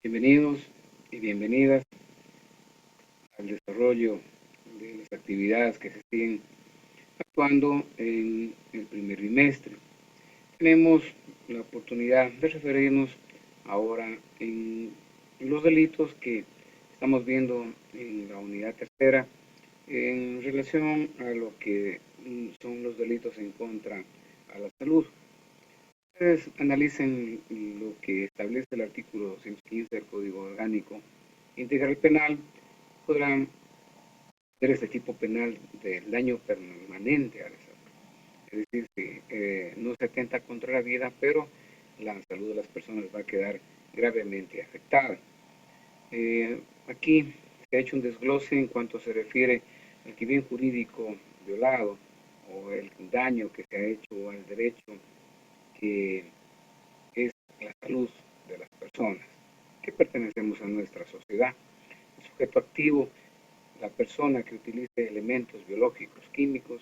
Bienvenidos y bienvenidas al desarrollo de las actividades que se siguen actuando en el primer bimestre. Tenemos la oportunidad de referirnos ahora en los delitos que estamos viendo en la unidad tercera en relación a lo que son los delitos en contra a la salud. Ustedes analicen lo que establece el artículo 215 del Código Orgánico Integral Penal, podrán ver este tipo penal del daño permanente a la salud. Es decir, que no se atenta contra la vida, pero la salud de las personas va a quedar gravemente afectada. Aquí se ha hecho un desglose en cuanto se refiere al que bien jurídico violado o el daño que se ha hecho al derecho que es la salud de las personas que pertenecemos a nuestra sociedad. El sujeto activo, la persona que utilice elementos biológicos, químicos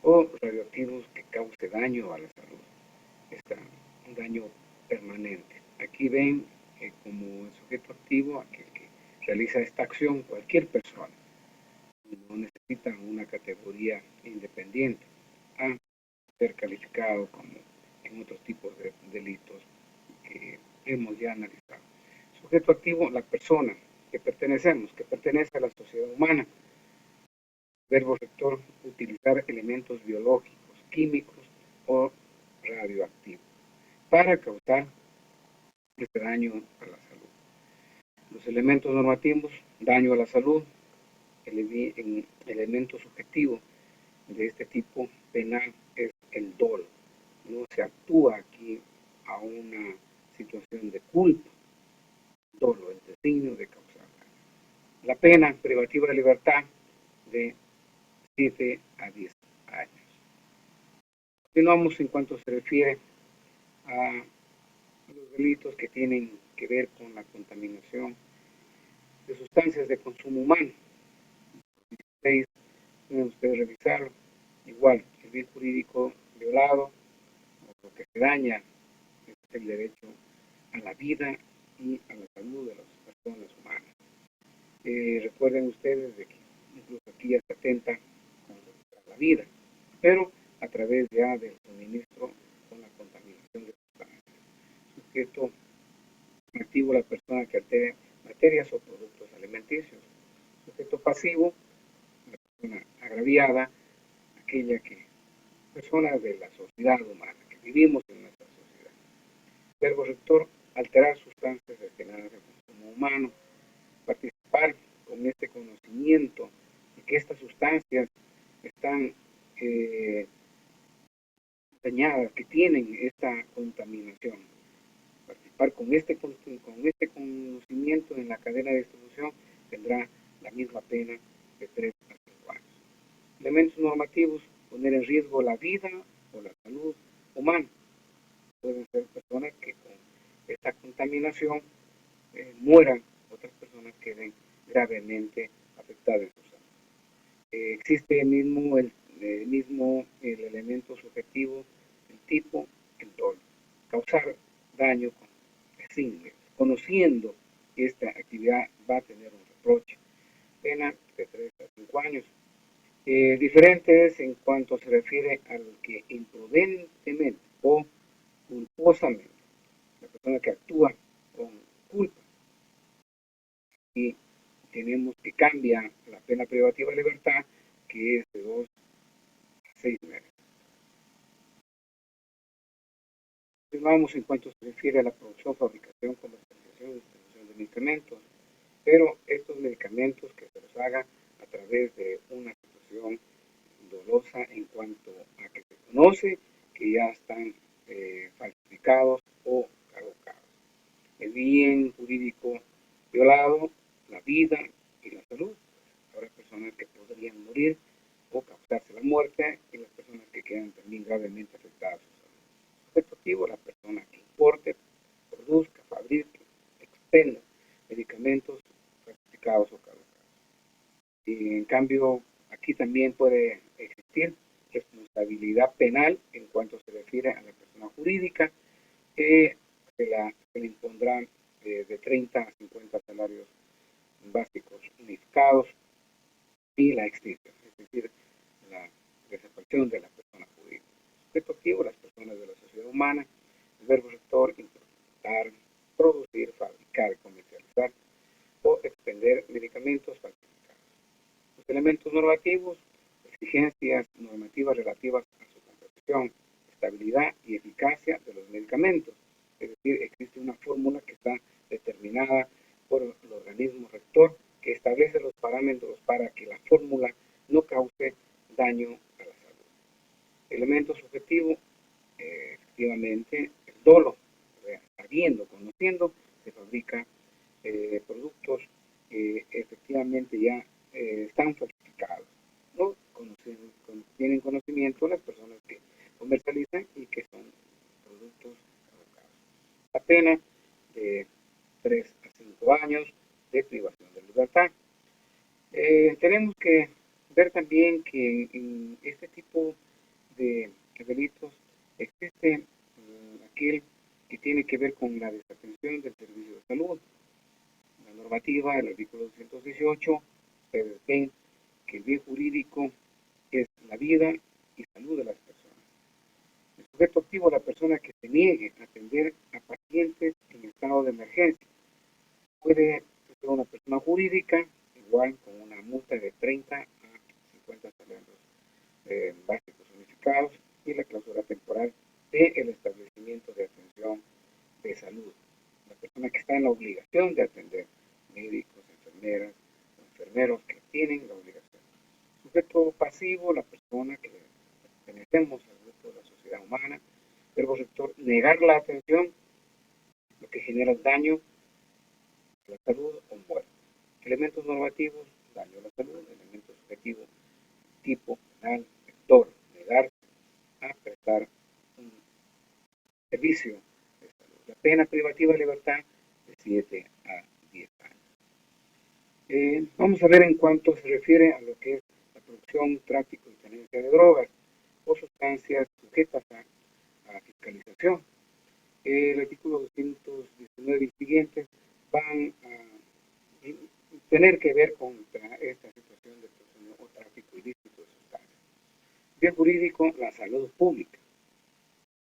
o radioactivos que cause daño a la salud. Está un daño permanente. Aquí ven como el sujeto activo aquel que realiza esta acción, cualquier persona. No necesita una categoría independiente a ser calificado como en otros tipos de delitos que hemos ya analizado. Sujeto activo, la persona que pertenecemos, que pertenece a la sociedad humana. Verbo rector, utilizar elementos biológicos, químicos o radioactivos para causar este daño a la salud. Los elementos normativos, daño a la salud, el elemento subjetivo de este tipo penal es el dolo. No se actúa aquí a una situación de culpa, dolo, el designio de causar daño. La pena privativa de libertad de 7 a 10 años. Continuamos en cuanto se refiere a los delitos que tienen que ver con la contaminación de sustancias de consumo humano. 16, pueden ustedes revisarlo. Igual, el bien jurídico violado, o lo que se daña es el derecho a la vida y a la salud de las personas humanas. Recuerden ustedes de que incluso aquí ya se atenta contra la vida, pero a través ya del suministro con la contaminación de sustancias. Sujeto activo, la persona que altere materias o productos alimenticios. Sujeto pasivo, la persona agraviada, aquella que personas de la sociedad humana, que vivimos en nuestra sociedad. Verbo rector, alterar sustancias destinadas al consumo humano. Participar con este conocimiento de que estas sustancias están dañadas, que tienen esta contaminación. Participar con este conocimiento en la cadena de distribución tendrá la misma pena de 3 a 5 años. Elementos normativos, poner en riesgo la vida o la salud humana. Pueden ser personas que con esta contaminación mueran, otras personas queden gravemente afectadas en su salud. Existe el elemento subjetivo, el tipo, el dolo. Causar daño con designios, conociendo que esta actividad va a tener un reproche. Pena de 3 a 5 años. Diferente es en cuanto se refiere al que imprudentemente o culposamente, la persona que actúa con culpa. Y tenemos que cambiar la pena privativa de libertad, que es de 2 a 6 meses. Continuamos en cuanto se refiere a la producción, fabricación, comercialización y distribución de medicamentos, pero estos medicamentos que se los haga a través de una situación dolosa en cuanto a que se conoce que ya están falsificados o caducados. El bien jurídico violado, la vida y la salud. Habrá personas que podrían morir o causarse la muerte y las personas que quedan también gravemente afectadas a su salud. Sujeto activo, la persona que importe, produzca, fabrique, expenda medicamentos falsificados o caducados. Y en cambio, aquí también puede existir responsabilidad penal en cuanto se refiere a la persona jurídica, que se le impondrán de 30 a 50 salarios básicos unificados y la extinción, es decir, la desaparición de la persona jurídica. Sujeto activo, las personas de la sociedad humana. El verbo rector, importar, producir, fabricar, comercializar o expender medicamentos falsificados. Los elementos normativos, exigencias normativas relativas a su composición, estabilidad y eficacia de los medicamentos. Es decir, existe una fórmula que está determinada por el organismo rector que establece los parámetros para que la fórmula no cause daño a la salud. Elemento subjetivo, efectivamente, el dolo, sabiendo, conociendo, se fabrica productos que efectivamente ya están falsificados. ¿No? Tienen conocimiento las personas que comercializan y que son productos caducados. La pena de 3 a 5 años de privación de libertad. Tenemos que ver también que en este tipo de delitos existe aquel que tiene que ver con la desatención del servicio de salud. La normativa, el artículo 218, ustedes ven que el bien jurídico es la vida y salud de las personas. El sujeto activo es la persona que se niegue a atender a pacientes en estado de emergencia. Puede ser una persona jurídica, igual con una multa de 30 a 50 salarios básicos unificados y la clausura temporal del establecimiento de atención de salud. La persona que está en la obligación de atender, médicos, enfermeras, enfermeros que tienen la obligación. Sujeto pasivo, la persona que pertenecemos al grupo de la sociedad humana. Verbo rector, negar la atención, lo que genera daño a la salud o muerte. Elementos normativos, daño a la salud. Elemento subjetivo, tipo penal, rector, negarse a prestar un servicio de salud. La pena privativa de libertad de 7 a 10 años. Vamos a ver en cuanto se refiere a lo que es la producción, tráfico y tenencia de drogas o sustancias sujetas a fiscalización. El artículo 219 y siguientes van a tener que ver con esta situación de producción o tráfico ilícito de sustancias. Bien jurídico, la salud pública.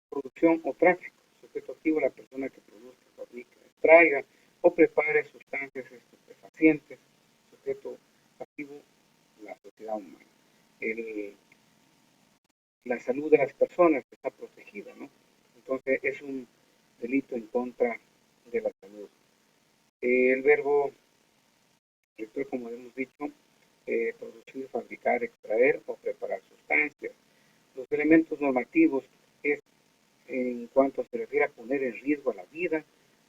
Producción o tráfico. Sujeto activo, la persona que produzca, fabrica, extraiga o prepare sustancias estupefacientes. Sujeto pasivo, la sociedad humana. La salud de las personas está protegida, ¿no? Entonces es un delito en contra de la salud. El verbo rector, como hemos dicho, producir, fabricar, extraer o preparar sustancias. Los elementos normativos es en cuanto se refiere a poner en riesgo a la vida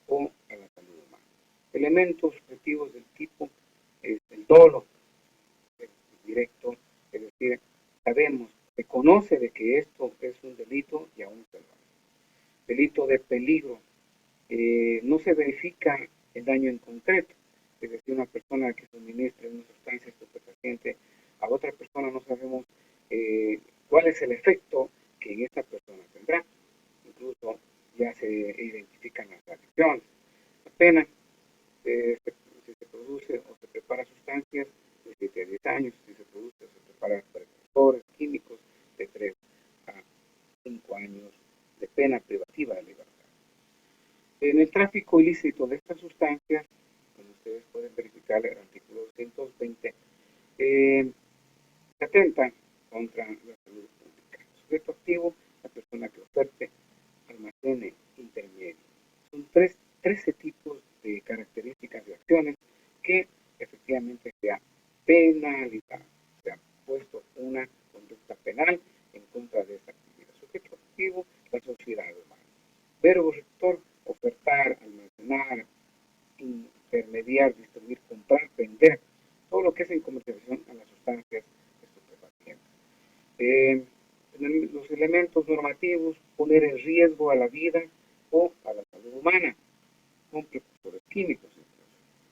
o a la salud humana. Elementos subjetivos del tipo es el dolo, directo, es decir, sabemos, se conoce de que esto es un delito y aún se lo hace. Delito de peligro, no se verifica el daño en concreto, es decir, una persona que suministra una sustancia estupefaciente a otra persona, no sabemos cuál es el efecto que en esta persona tendrá. Incluso ya se identifican las adicciones. La pena, si se produce o se prepara sustancias, de 7 a 10 años, si se produce o se prepara precursores químicos, de 3 a 5 años de pena privativa de libertad. En el tráfico ilícito de estas sustancias, como ustedes pueden verificar el artículo 220, se atenta contra la salud pública. Sujeto activo, la persona que oferte, almacene, intermedio. Son 13 tipos de características de acciones que efectivamente se ha penalizado, se ha puesto una conducta penal en contra de esta actividad. Sujeto activo, la sociedad humana. Verbo rector, ofertar, almacenar, intermediar, distribuir, comprar, vender, todo lo que es en comercialización a las sustancias estupefacientes. Los elementos normativos, poner en riesgo a la vida o a la salud humana, con precursores químicos.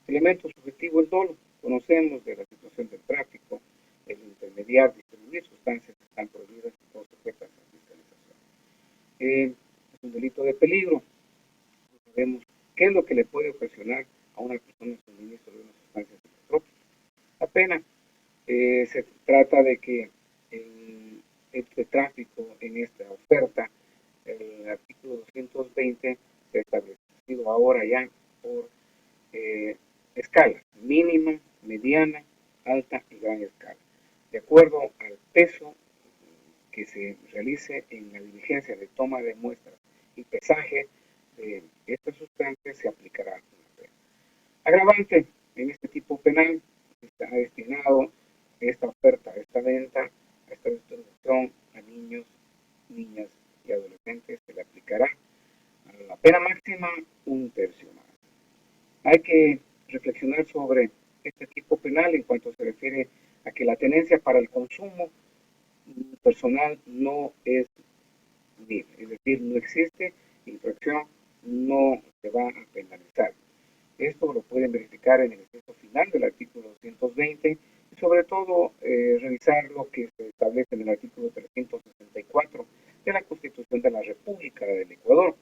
Elementos subjetivos, el dolo, conocemos de la situación del tráfico, el intermediar, distribuir sustancias que están prohibidas o sujetas a fiscalización. Es un delito de peligro, sabemos ¿Qué es lo que le puede ocasionar a una persona el suministro de una sustancia psicotrópica? La pena. Se trata de que este tráfico en esta oferta, el artículo 220 se ha establecido ahora ya por escalas: mínima, mediana, alta y gran escala. De acuerdo al peso que se realice en la diligencia de toma de muestras y pesaje de estas sustancias, se aplicará una pena. Agravante: en este tipo penal está destinado esta oferta, esta venta, esta distribución a niños, niñas y adolescentes. Se le aplicará a la pena máxima un tercio más. Hay que reflexionar sobre este tipo penal en cuanto se refiere a que la tenencia para el consumo personal no es libre, es decir, no existe infracción, no se va a penalizar. Esto lo pueden verificar en el texto final del artículo 220 y sobre todo revisar lo que se establece en el artículo 364 de la Constitución de la República del Ecuador,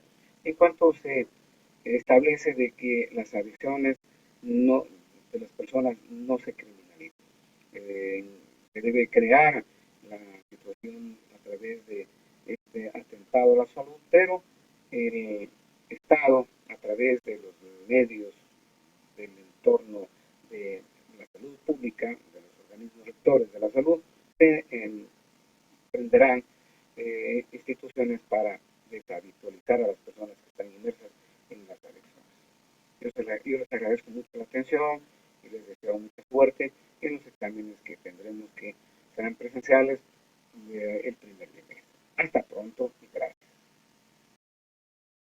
en cuanto se establece de que las adicciones no, de las personas no se criminalizan. Eh, Se debe crear la situación a través de este atentado a la salud, pero el Estado, a través de los medios del entorno de la salud pública, de los organismos rectores de la salud, se emprenderán instituciones para deshabitualizar a las personas que están inmersas en las adicciones. Yo les agradezco mucho la atención y les deseo mucha suerte en los exámenes que tendremos, que serán presenciales